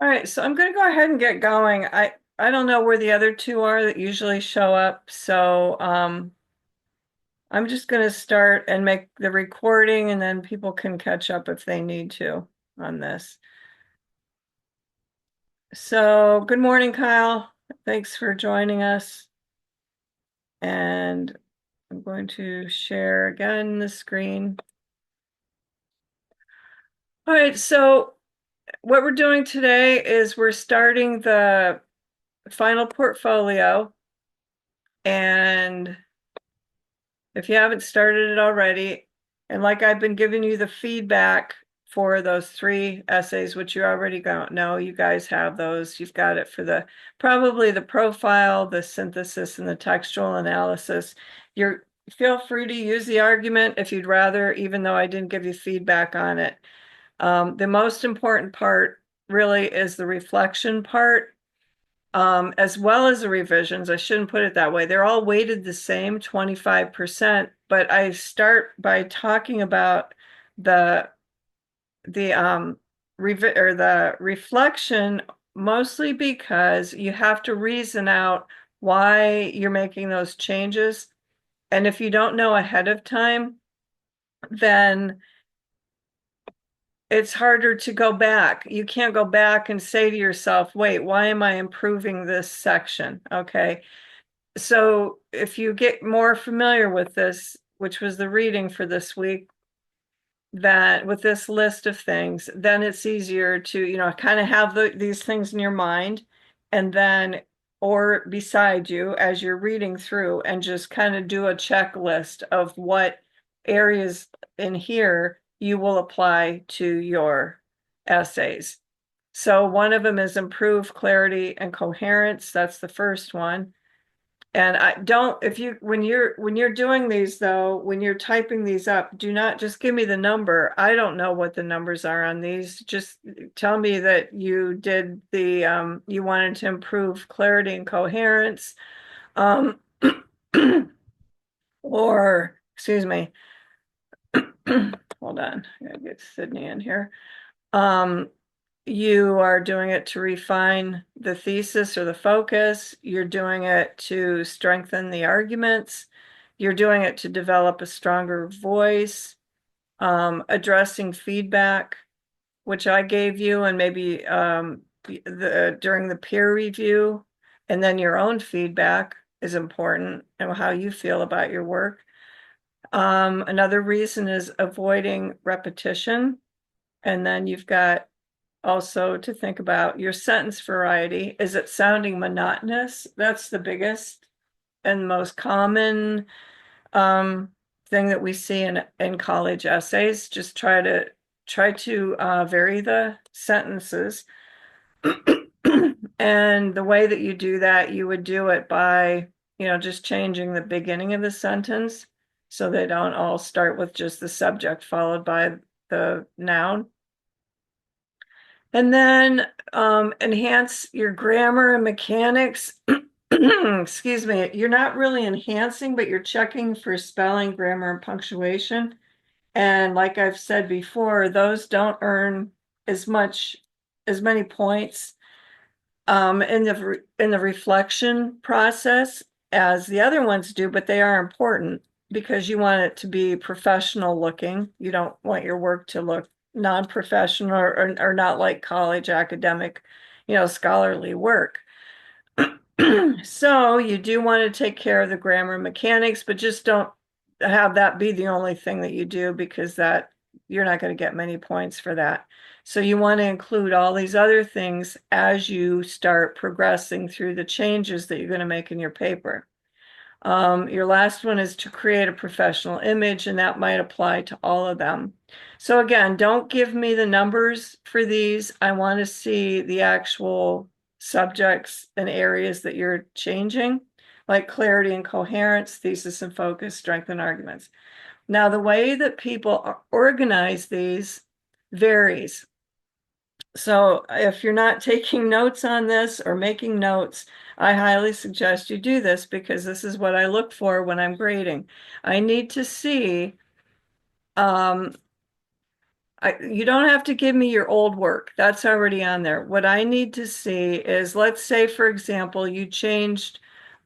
All right, so I'm going to go ahead and get going. I don't know where the other two are that usually show up, so I'm just going to start and make the recording, and then people can catch up if they need to on this. So, good morning, Kyle. Thanks for joining us. And I'm going to share again the screen. All right, so what we're doing today is we're starting the final portfolio. And if you haven't started it already, and like I've been giving you the feedback for those three essays, which you already know, you guys have those. You've got it for probably the profile, the synthesis, and the textual analysis. Feel free to use the argument if you'd rather, even though I didn't give you feedback on it. The most important part really is the reflection part, as well as the revisions. I shouldn't put it that way. They're all weighted the same, 25%, but I start by talking about the the reflection, mostly because you have to reason out why you're making those changes. And if you don't know ahead of time, then it's harder to go back. You can't go back and say to yourself, wait, why am I improving this section? Okay. So if you get more familiar with this, which was the reading for this week, that with this list of things, then it's easier to, kind of have these things in your mind, and then, or beside you as you're reading through, and just kind of do a checklist of what areas in here you will apply to your essays. So one of them is improve clarity and coherence. That's the first one. And I don't, if you, when you're doing these though, when you're typing these up, do not just give me the number. I don't know what the numbers are on these. Just tell me that you did you wanted to improve clarity and coherence. Um, or, excuse me, hold on, I gotta get Sydney in here. Um, you are doing it to refine the thesis or the focus. You're doing it to strengthen the arguments. You're doing it to develop a stronger voice, addressing feedback, which I gave you, and maybe during the peer review, and then your own feedback is important and how you feel about your work. Another reason is avoiding repetition. And then you've got also to think about your sentence variety. Is it sounding monotonous? That's the biggest and most common thing that we see in college essays. Just try to vary the sentences. And the way that you do that, you would do it by, just changing the beginning of the sentence so they don't all start with just the subject followed by the noun. And then enhance your grammar and mechanics. Excuse me, you're not really enhancing, but you're checking for spelling, grammar, and punctuation. And like I've said before, those don't earn as many points in the reflection process as the other ones do, but they are important because you want it to be professional looking. You don't want your work to look non-professional or not like college academic, scholarly work. So you do want to take care of the grammar mechanics, but just don't have that be the only thing that you do, because that you're not going to get many points for that. So you want to include all these other things as you start progressing through the changes that you're going to make in your paper. Your last one is to create a professional image, and that might apply to all of them. So again, don't give me the numbers for these. I want to see the actual subjects and areas that you're changing, like clarity and coherence, thesis and focus, strength and arguments. Now, the way that people organize these varies. So if you're not taking notes on this or making notes, I highly suggest you do this, because this is what I look for when I'm grading. I need to see You don't have to give me your old work. That's already on there. What I need to see is, let's say, for example, you changed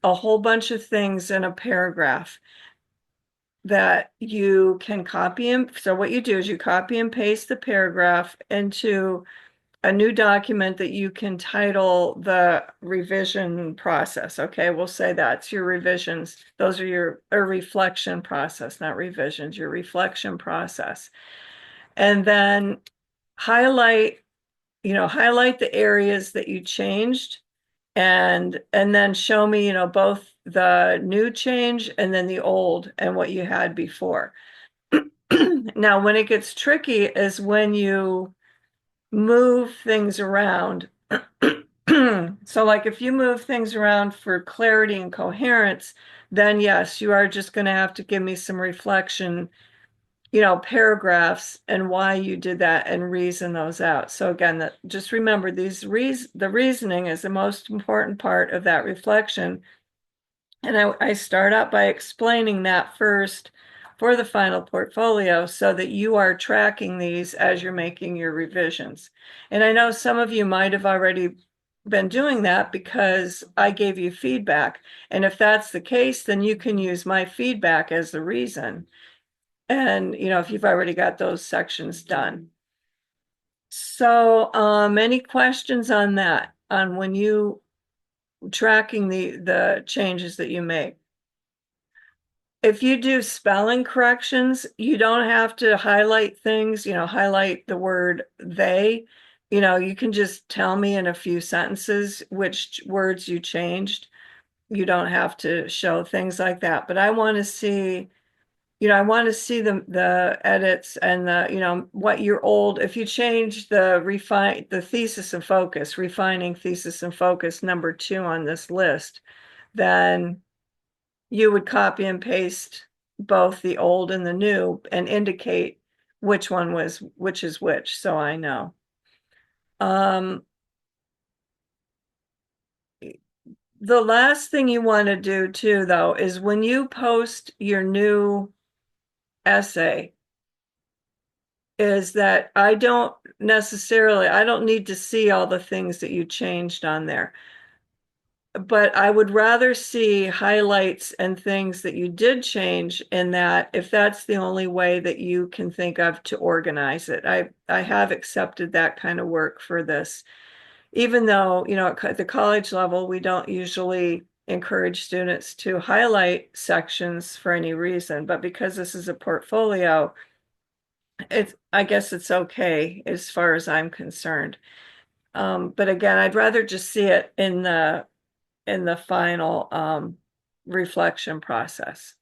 a whole bunch of things in a paragraph that you can copy and so what you do is you copy and paste the paragraph into a new document that you can title the revision process. Okay, we'll say that's your revisions. Those are your reflection process, not revisions, your reflection process. And then highlight, highlight the areas that you changed and then show me, both the new change and then the old and what you had before. Now, when it gets tricky is when you move things around. So like if you move things around for clarity and coherence, then yes, you are just going to have to give me some reflection, paragraphs and why you did that and reason those out. So again, just remember the reasoning is the most important part of that reflection. And I start out by explaining that first for the final portfolio so that you are tracking these as you're making your revisions. And I know some of you might have already been doing that because I gave you feedback. And if that's the case, then you can use my feedback as the reason. And, if you've already got those sections done. So, any questions on that, on when you tracking the changes that you make? If you do spelling corrections, you don't have to highlight things, highlight the word they. You can just tell me in a few sentences which words you changed. You don't have to show things like that. But I want to see, the edits and what your old, if you change the thesis and focus, refining thesis and focus number 2 on this list, then you would copy and paste both the old and the new and indicate which is which, so I know. The last thing you want to do too, though, is when you post your new essay, is that I don't need to see all the things that you changed on there. But I would rather see highlights and things that you did change in that, if that's the only way that you can think of to organize it. I have accepted that kind of work for this, even though, at the college level, we don't usually encourage students to highlight sections for any reason. But because this is a portfolio, I guess it's okay as far as I'm concerned. But again, I'd rather just see it in the final reflection process.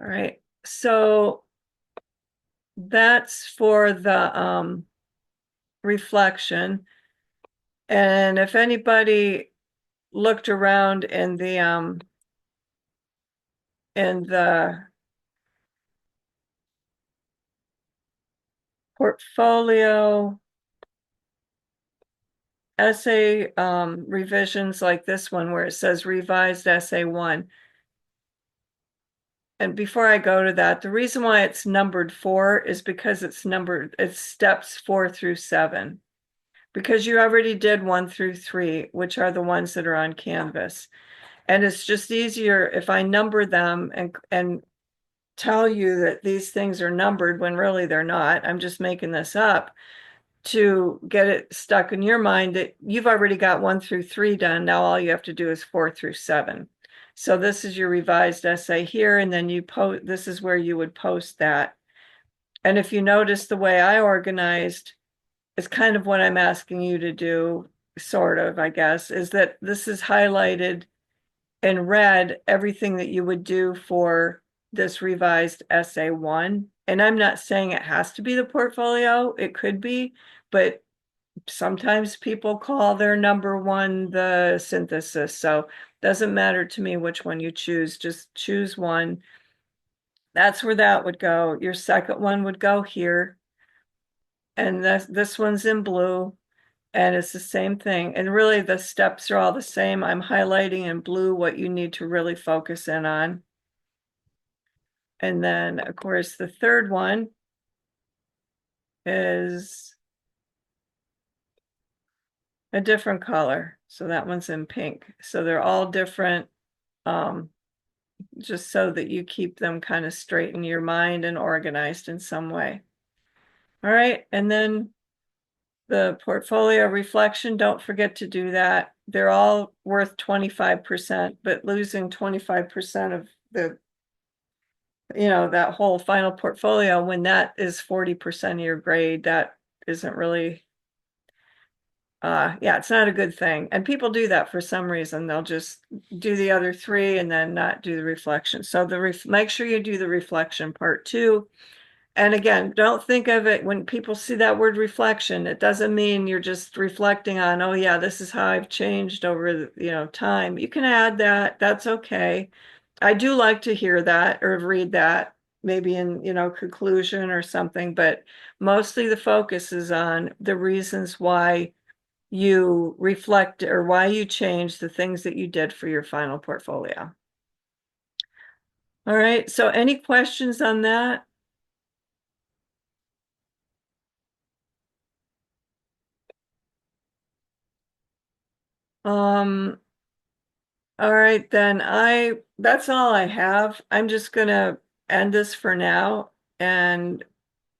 All right, so that's for the reflection. And if anybody looked around in the portfolio essay revisions like this one where it says revised essay 1. And before I go to that, the reason why it's numbered 4 is because it's steps 4 through 7. Because you already did 1 through 3, which are the ones that are on Canvas. And it's just easier if I number them and tell you that these things are numbered when really they're not. I'm just making this up to get it stuck in your mind that you've already got 1 through 3 done. Now all you have to do is 4 through 7. So this is your revised essay here, and then this is where you would post that. And if you notice the way I organized, is kind of what I'm asking you to do, sort of, I guess, is that this is highlighted in red, everything that you would do for this revised essay 1. And I'm not saying it has to be the portfolio, it could be, but sometimes people call their number 1 the synthesis. So it doesn't matter to me which one you choose, just choose one. That's where that would go. Your second one would go here. And this one's in blue, and it's the same thing. And really the steps are all the same. I'm highlighting in blue what you need to really focus in on. And then, of course, the third one is a different color. So that one's in pink. So they're all different, just so that you keep them kind of straight in your mind and organized in some way. All right, and then the portfolio reflection, don't forget to do that. They're all worth 25%, but losing 25% of the, that whole final portfolio, when that is 40% of your grade, that isn't really, yeah, it's not a good thing. And people do that for some reason. They'll just do the other three and then not do the reflection. So make sure you do the reflection part too. And again, don't think of it when people see that word reflection, it doesn't mean you're just reflecting on, oh yeah, this is how I've changed over time. You can add that, that's okay. I do like to hear that or read that, maybe in, conclusion or something, but mostly the focus is on the reasons why you reflect or why you changed the things that you did for your final portfolio. All right, so any questions on that? Um, all right, then that's all I have. I'm just gonna end this for now. And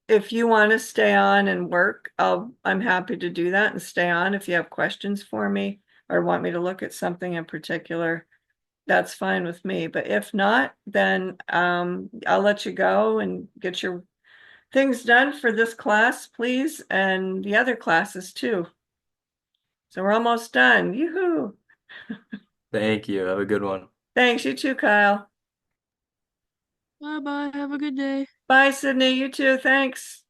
if you want to stay on and work, I'm happy to do that and stay on if you have questions for me or want me to look at something in particular. That's fine with me. But if not, then I'll let you go and get your things done for this class, please, and the other classes too. So we're almost done. Yoo-hoo. Thank you. Have a good one. Thanks, you too, Kyle. Bye bye. Have a good day. Bye, Sydney. You too. Thanks.